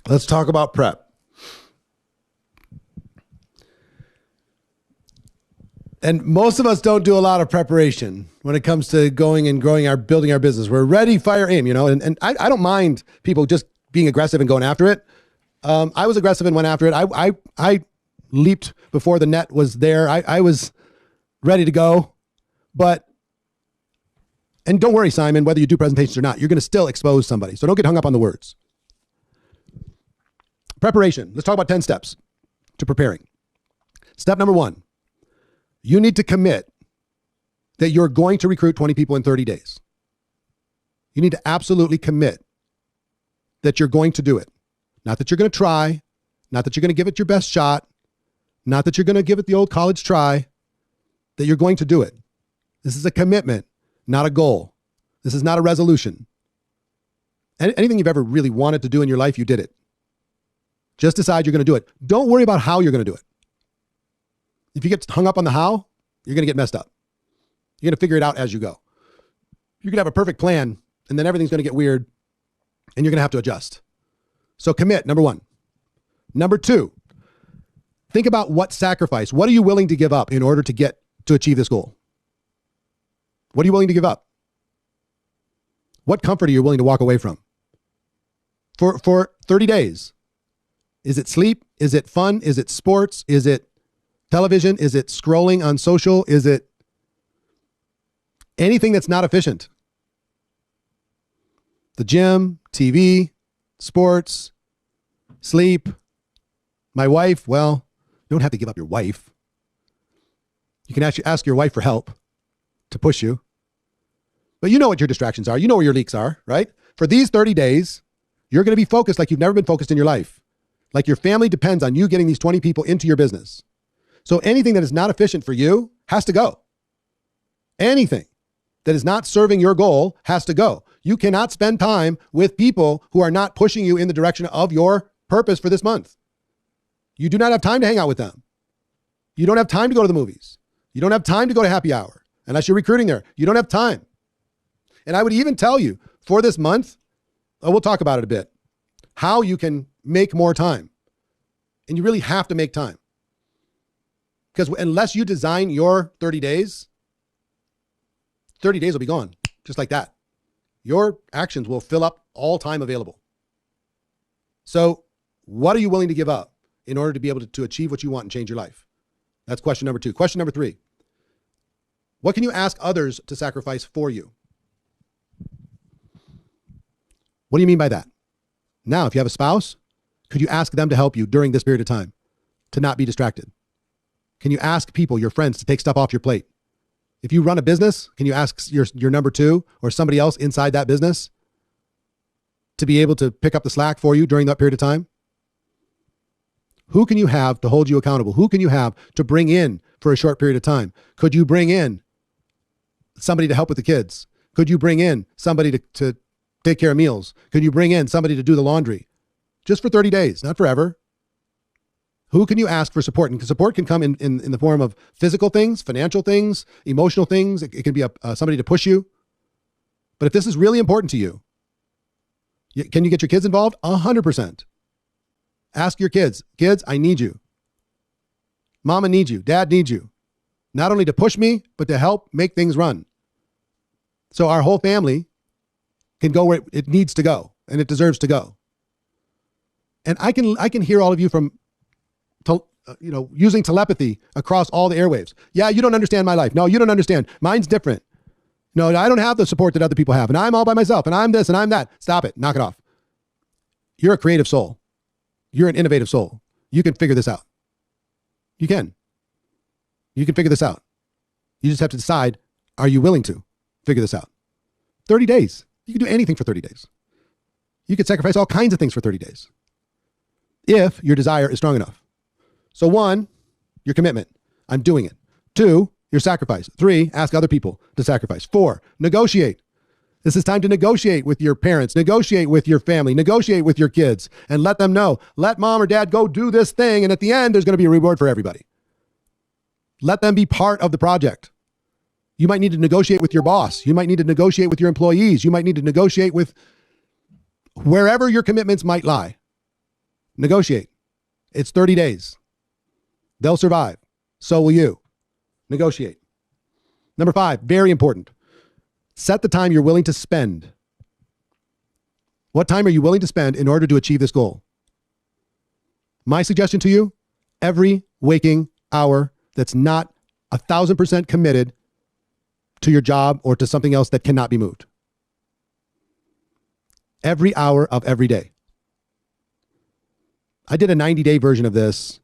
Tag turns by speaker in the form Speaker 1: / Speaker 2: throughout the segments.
Speaker 1: Let's talk about prep. And most of us don't do a lot of preparation when it comes to going and building our business. We're ready, fire, aim, and I don't mind people just being aggressive and going after it. I was aggressive and went after it. I leaped before the net was there. I was ready to go, and don't worry, Simon, whether you do presentations or not, you're going to still expose somebody. So don't get hung up on the words. Preparation. Let's talk about 10 steps to preparing. Step number 1. You need to commit that you're going to recruit 20 people in 30 days. You need to absolutely commit that you're going to do it. Not that you're going to try, not that you're going to give it your best shot, not that you're going to give it the old college try, that you're going to do it. This is a commitment, not a goal. This is not a resolution. Anything you've ever really wanted to do in your life, you did it. Just decide you're going to do it. Don't worry about how you're going to do it. If you get hung up on the how, you're going to get messed up. You're going to figure it out as you go. You're going to have a perfect plan, and then everything's going to get weird, and you're going to have to adjust. So commit, number 1. Number 2, think about what sacrifice. What are you willing to give up in order to achieve this goal? What are you willing to give up? What comfort are you willing to walk away from? For 30 days. Is it sleep? Is it fun? Is it sports? Is it television? Is it scrolling on social? Is it anything that's not efficient? The gym, TV, sports, sleep. My wife, well, you don't have to give up your wife. You can actually ask your wife for help to push you. But you know what your distractions are. You know where your leaks are, right? For these 30 days, you're going to be focused like you've never been focused in your life. Like your family depends on you getting these 20 people into your business. So anything that is not efficient for you has to go. Anything that is not serving your goal has to go. You cannot spend time with people who are not pushing you in the direction of your purpose for this month. You do not have time to hang out with them. You don't have time to go to the movies. You don't have time to go to happy hour unless you're recruiting there. You don't have time. And I would even tell you for this month, we'll talk about it a bit, how you can make more time. And you really have to make time. Because unless you design your 30 days will be gone just like that. Your actions will fill up all time available. So what are you willing to give up in order to be able to achieve what you want and change your life? That's question number 2. Question number 3. What can you ask others to sacrifice for you? What do you mean by that? Now, if you have a spouse, could you ask them to help you during this period of time to not be distracted? Can you ask people, your friends, to take stuff off your plate? If you run a business, can you ask your number 2 or somebody else inside that business to be able to pick up the slack for you during that period of time? Who can you have to hold you accountable? Who can you have to bring in for a short period of time? Could you bring in somebody to help with the kids? Could you bring in somebody to take care of meals? Could you bring in somebody to do the laundry? Just for 30 days, not forever. Who can you ask for support? And support can come in the form of physical things, financial things, emotional things. It can be somebody to push you. But if this is really important to you, can you get your kids involved? 100%. Ask your kids, I need you. Mama needs you. Dad needs you. Not only to push me, but to help make things run. So our whole family can go where it needs to go and it deserves to go. And I can hear all of you from using telepathy across all the airwaves. Yeah, you don't understand my life. No, you don't understand. Mine's different. No, I don't have the support that other people have. And I'm all by myself. And I'm this and I'm that. Stop it. Knock it off. You're a creative soul. You're an innovative soul. You can figure this out. You can. You can figure this out. You just have to decide, are you willing to figure this out? 30 days. You can do anything for 30 days. You could sacrifice all kinds of things for 30 days. If your desire is strong enough. So 1, your commitment. I'm doing it. 2, your sacrifice. 3, ask other people to sacrifice. 4, negotiate. This is time to negotiate with your parents, negotiate with your family, negotiate with your kids, and let them know. Let mom or dad go do this thing, and at the end, there's going to be a reward for everybody. Let them be part of the project. You might need to negotiate with your boss. You might need to negotiate with your employees. You might need to negotiate with wherever your commitments might lie. Negotiate. It's 30 days. They'll survive. So will you. Negotiate. Number 5, very important. Set the time you're willing to spend. What time are you willing to spend in order to achieve this goal? My suggestion to you, every waking hour that's not 1,000% committed to your job or to something else that cannot be moved. Every hour of every day. I did a 90-day version of this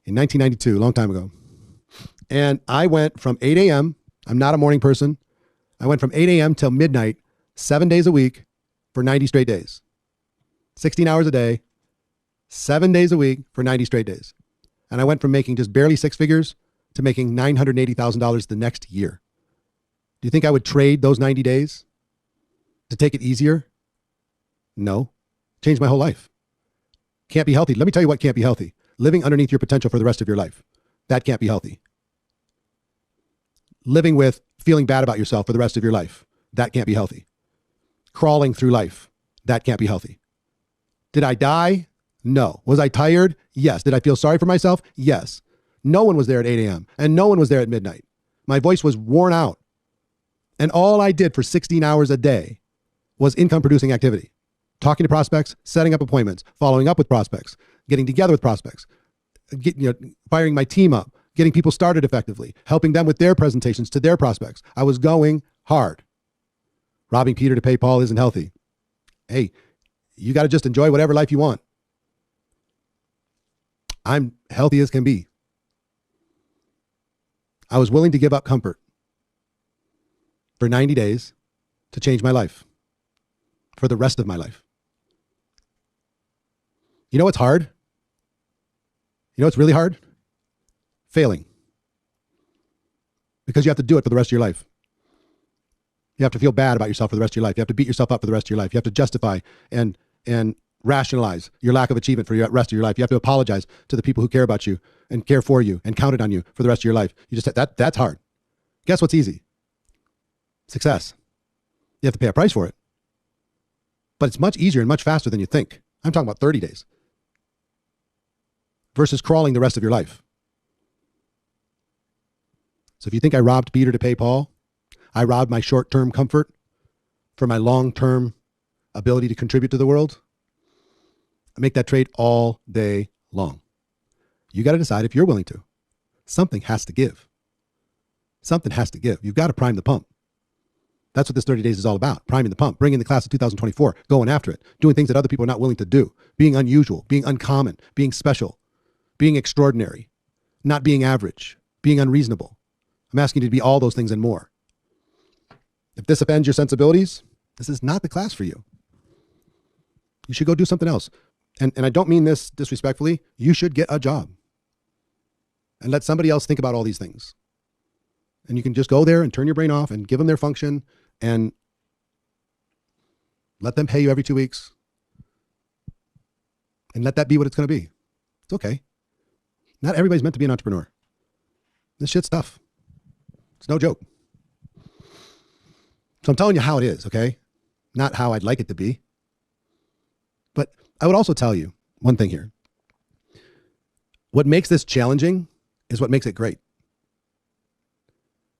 Speaker 1: in 1992, a long time ago. And I went from 8 a.m. I'm not a morning person. I went from 8 a.m. till midnight, 7 days a week for 90 straight days. 16 hours a day, 7 days a week for 90 straight days. And I went from making just barely 6 figures to making $980,000 the next year. Do you think I would trade those 90 days to take it easier? No. Changed my whole life. Can't be healthy. Let me tell you what can't be healthy. Living underneath your potential for the rest of your life. That can't be healthy. Living with feeling bad about yourself for the rest of your life. That can't be healthy. Crawling through life. That can't be healthy. Did I die? No. Was I tired? Yes. Did I feel sorry for myself? Yes. No one was there at 8 a.m. and no one was there at midnight. My voice was worn out. And all I did for 16 hours a day was income producing activity. Talking to prospects, setting up appointments, following up with prospects, getting together with prospects, firing my team up, getting people started effectively, helping them with their presentations to their prospects. I was going hard. Robbing Peter to pay Paul isn't healthy. Hey, you got to just enjoy whatever life you want. I'm healthy as can be. I was willing to give up comfort for 90 days to change my life for the rest of my life. You know what's hard? You know what's really hard? Failing. Because you have to do it for the rest of your life. You have to feel bad about yourself for the rest of your life. You have to beat yourself up for the rest of your life. You have to justify and rationalize your lack of achievement for the rest of your life. You have to apologize to the people who care about you and care for you and counted on you for the rest of your life. You just that's hard. Guess what's easy? Success. You have to pay a price for it. But it's much easier and much faster than you think. I'm talking about 30 days versus crawling the rest of your life. So if you think I robbed Peter to pay Paul, I robbed my short-term comfort for my long-term ability to contribute to the world. I make that trade all day long. You got to decide if you're willing to. Something has to give. Something has to give. You've got to prime the pump. That's what this 30 days is all about. Priming the pump, bringing the class of 2024, going after it, doing things that other people are not willing to do, being unusual, being uncommon, being special, being extraordinary, not being average, being unreasonable. I'm asking you to be all those things and more. If this offends your sensibilities, this is not the class for you. You should go do something else. And I don't mean this disrespectfully. You should get a job and let somebody else think about all these things. And you can just go there and turn your brain off and give them their function and let them pay you every 2 weeks and let that be what it's going to be. It's okay. Not everybody's meant to be an entrepreneur. This shit's tough. It's no joke. So I'm telling you how it is, okay? Not how I'd like it to be. But I would also tell you one thing here. What makes this challenging is what makes it great.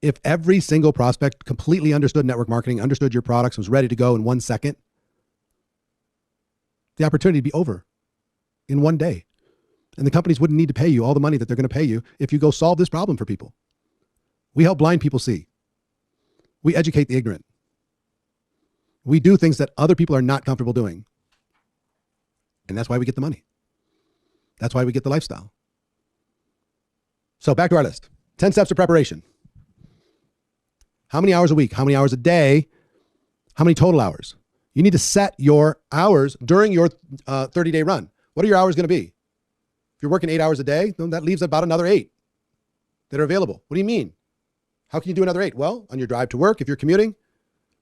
Speaker 1: If every single prospect completely understood network marketing, understood your products, was ready to go in 1 second, the opportunity would be over in 1 day. And the companies wouldn't need to pay you all the money that they're going to pay you if you go solve this problem for people. We help blind people see. We educate the ignorant. We do things that other people are not comfortable doing. And that's why we get the money. That's why we get the lifestyle. So back to our list. 10 steps of preparation. How many hours a week? How many hours a day? How many total hours? You need to set your hours during your 30-day run. What are your hours going to be? If you're working 8 hours a day, then that leaves about another 8 that are available. What do you mean? How can you do another 8? Well, on your drive to work, if you're commuting,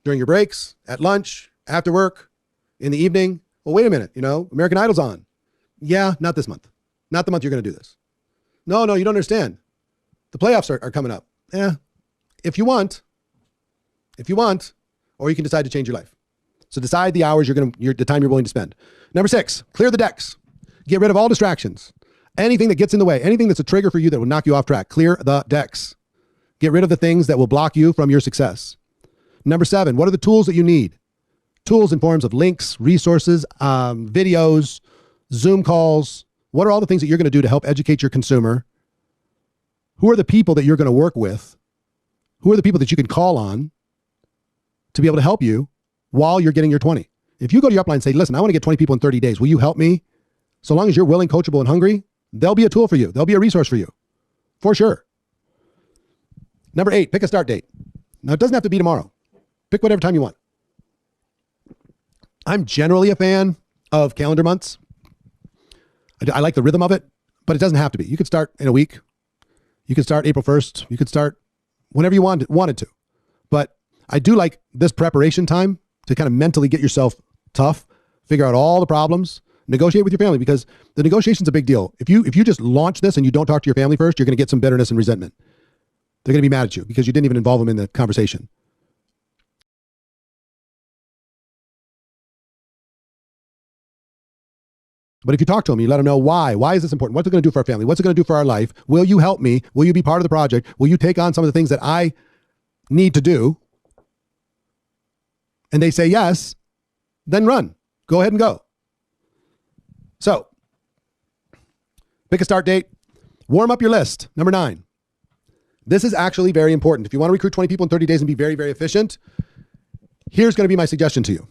Speaker 1: during your breaks, at lunch, after work, in the evening. Well, wait a minute, American Idol's on. Yeah, not this month. Not the month you're going to do this. No, you don't understand. The playoffs are coming up. Yeah, if you want, or you can decide to change your life. So decide the hours the time you're willing to spend. Number 6, clear the decks. Get rid of all distractions. Anything that gets in the way, anything that's a trigger for you that will knock you off track. Clear the decks. Get rid of the things that will block you from your success. Number 7, what are the tools that you need? Tools in forms of links, resources, videos, Zoom calls. What are all the things that you're going to do to help educate your consumer? Who are the people that you're going to work with? Who are the people that you can call on to be able to help you while you're getting your 20? If you go to your upline and say, listen, I want to get 20 people in 30 days. Will you help me? So long as you're willing, coachable, and hungry, they'll be a tool for you. They'll be a resource for you. For sure. Number 8, pick a start date. Now, it doesn't have to be tomorrow. Pick whatever time you want. I'm generally a fan of calendar months. I like the rhythm of it, but it doesn't have to be. You could start in a week. You could start April 1st. You could start whenever you wanted to. But I do like this preparation time to kind of mentally get yourself tough, figure out all the problems, negotiate with your family, because the negotiation's a big deal. If you just launch this and you don't talk to your family first, you're going to get some bitterness and resentment. They're going to be mad at you because you didn't even involve them in the conversation. But if you talk to them, you let them know why. Why is this important? What's it going to do for our family? What's it going to do for our life? Will you help me? Will you be part of the project? Will you take on some of the things that I need to do? And they say yes, then run. Go ahead and go. So, pick a start date. Warm up your list. Number 9. This is actually very important. If you want to recruit 20 people in 30 days and be very, very efficient, here's going to be my suggestion to you.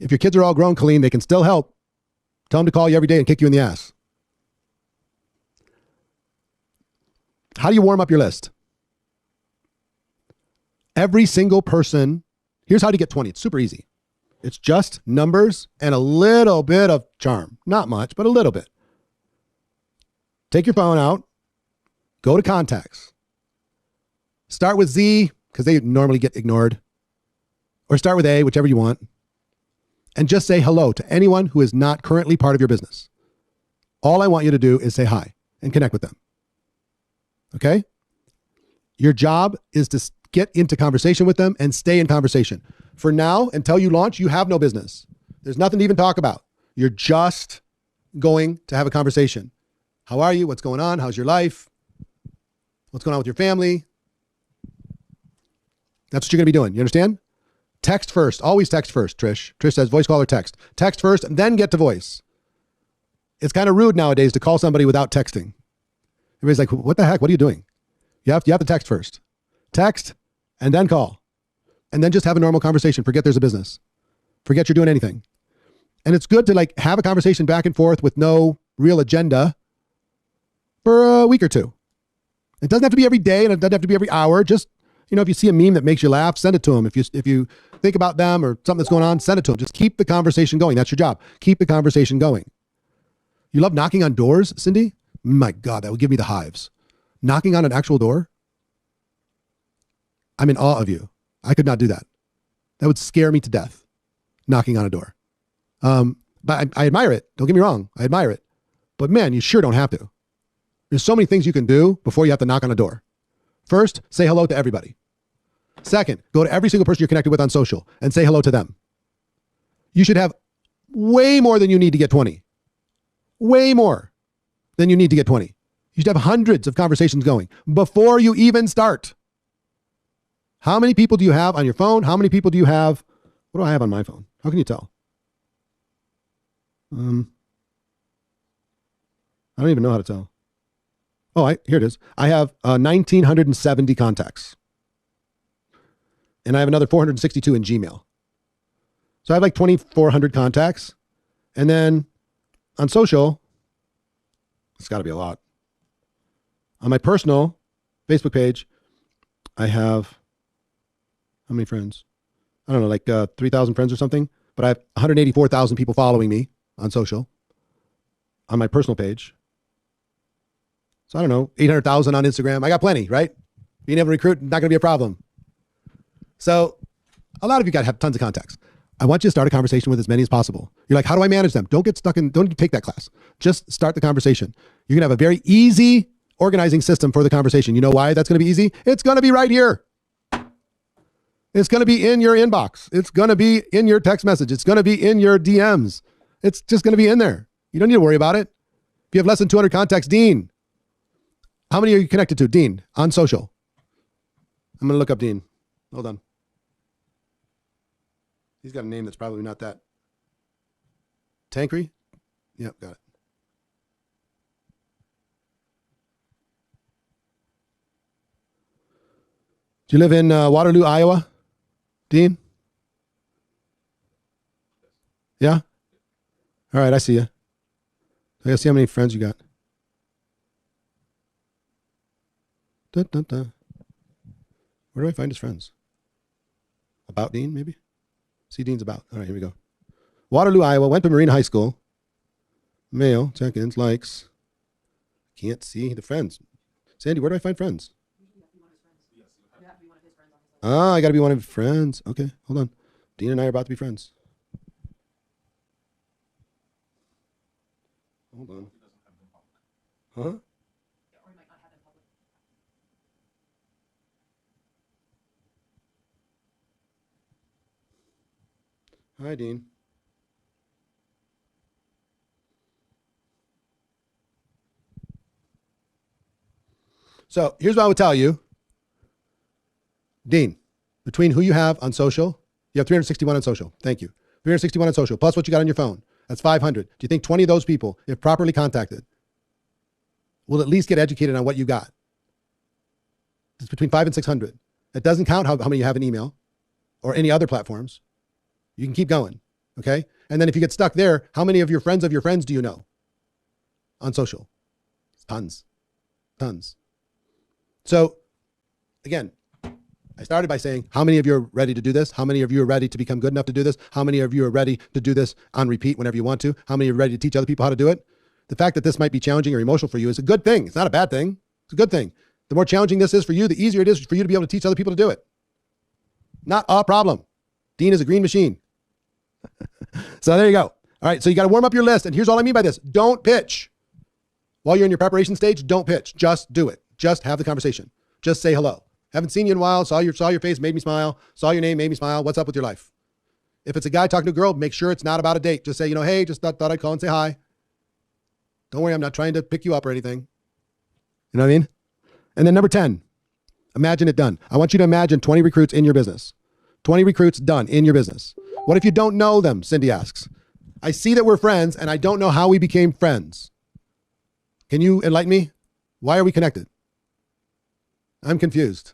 Speaker 1: If your kids are all grown, Colleen, they can still help. Tell them to call you every day and kick you in the ass. How do you warm up your list? Every single person, here's how to get 20. It's super easy. It's just numbers and a little bit of charm. Not much, but a little bit. Take your phone out. Go to contacts. Start with Z, because they normally get ignored. Or start with A, whichever you want. And just say hello to anyone who is not currently part of your business. All I want you to do is say hi and connect with them. Okay? Your job is to get into conversation with them and stay in conversation. For now, until you launch, you have no business. There's nothing to even talk about. You're just going to have a conversation. How are you? What's going on? How's your life? What's going on with your family? That's what you're going to be doing. You understand? Text first. Always text first, Trish. Trish says voice call or text. Text first and then get to voice. It's kind of rude nowadays to call somebody without texting. Everybody's like, what the heck? What are you doing? You have to text first. Text and then call. And then just have a normal conversation. Forget there's a business. Forget you're doing anything. And it's good to like have a conversation back and forth with no real agenda for a week or two. It doesn't have to be every day and it doesn't have to be every hour. Just, if you see a meme that makes you laugh, send it to them. If you think about them or something that's going on, send it to them. Just keep the conversation going. That's your job. Keep the conversation going. You love knocking on doors, Cindy? My God, that would give me the hives. Knocking on an actual door? I'm in awe of you. I could not do that. That would scare me to death, knocking on a door. But I admire it. Don't get me wrong. I admire it. But man, you sure don't have to. There's so many things you can do before you have to knock on a door. First, say hello to everybody. Second, go to every single person you're connected with on social and say hello to them. You should have way more than you need to get 20. Way more than you need to get 20. You should have hundreds of conversations going before you even start. How many people do you have on your phone? How many people do you have? What do I have on my phone? How can you tell? I don't even know how to tell. Oh, here it is. I have 1,970 contacts. And I have another 462 in Gmail. So I have like 2,400 contacts. And then on social, it's got to be a lot. On my personal Facebook page, I have, how many friends? I don't know, like 3,000 friends or something. But I have 184,000 people following me on social. On my personal page. So I don't know, 800,000 on Instagram. I got plenty, right? Being able to recruit, not going to be a problem. So a lot of you got to have tons of contacts. I want you to start a conversation with as many as possible. You're like, how do I manage them? Don't get stuck in, don't take that class. Just start the conversation. You're going to have a very easy organizing system for the conversation. You know why that's going to be easy? It's going to be right here. It's going to be in your inbox. It's going to be in your text message. It's going to be in your DMs. It's just going to be in there. You don't need to worry about it. If you have less than 200 contacts, Dean, how many are you connected to? Dean, on social. I'm going to look up Dean. Hold on. He's got a name that's probably not that. Tankry? Yep, got it. Do you live in Waterloo, Iowa, Dean? Yeah? All right, I see you. I gotta see how many friends you got. Dun, dun, dun. Where do I find his friends? About Dean, maybe? See Dean's about. All right, here we go. Waterloo, Iowa. Went to Marina High School. Mail, check-ins, likes. Can't see the friends. Sandy, where do I find friends? Ah, I got to be one of his friends. Okay, hold on. Dean and I are about to be friends. Hold on. Huh? Hi, Dean. So here's what I would tell you. Dean, between who you have on social, you have 361 on social. Thank you. 361 on social, plus what you got on your phone. That's 500. Do you think 20 of those people, if properly contacted, will at least get educated on what you got? It's between 500 and 600. That doesn't count how many you have in email or any other platforms. You can keep going, okay? And then if you get stuck there, how many of your friends do you know on social? Tons. So, again, I started by saying, how many of you are ready to do this? How many of you are ready to become good enough to do this? How many of you are ready to do this on repeat whenever you want to? How many are ready to teach other people how to do it? The fact that this might be challenging or emotional for you is a good thing. It's not a bad thing. It's a good thing. The more challenging this is for you, the easier it is for you to be able to teach other people to do it. Not a problem. Dean is a green machine. So there you go. All right, so you got to warm up your list. And here's all I mean by this. Don't pitch. While you're in your preparation stage, don't pitch. Just do it. Just have the conversation. Just say hello. Haven't seen you in a while. Saw your face, made me smile. Saw your name, made me smile. What's up with your life? If it's a guy talking to a girl, make sure it's not about a date. Just say, hey, just thought I'd call and say hi. Don't worry, I'm not trying to pick you up or anything. You know what I mean? And then number 10, imagine it done. I want you to imagine 20 recruits in your business. 20 recruits done in your business. What if you don't know them? Cindy asks. I see that we're friends and I don't know how we became friends. Can you enlighten me? Why are we connected? I'm confused.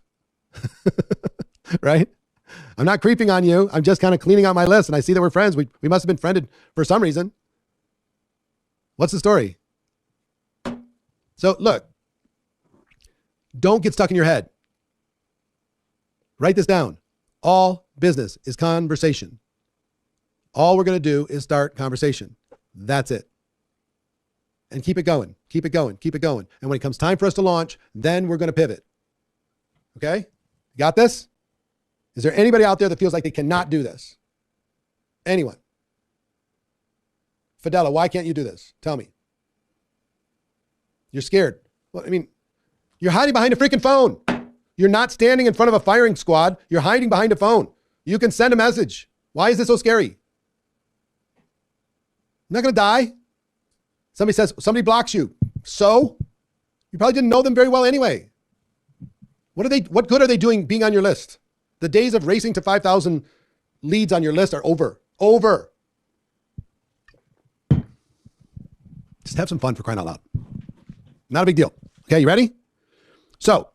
Speaker 1: Right? I'm not creeping on you. I'm just kind of cleaning out my list and I see that we're friends. We must have been friended for some reason. What's the story? So look, don't get stuck in your head. Write this down. All business is conversation. All we're going to do is start conversation. That's it. And keep it going. Keep it going. Keep it going. And when it comes time for us to launch, then we're going to pivot. Okay? Got this? Is there anybody out there that feels like they cannot do this? Anyone? Fidela, why can't you do this? Tell me. You're scared. Well, I mean, you're hiding behind a freaking phone. You're not standing in front of a firing squad. You're hiding behind a phone. You can send a message. Why is this so scary? I'm not going to die. Somebody blocks you. So? You probably didn't know them very well anyway. What good are they doing being on your list? The days of racing to 5,000 leads on your list are over. Over. Just have some fun for crying out loud. Not a big deal. Okay, you ready? So,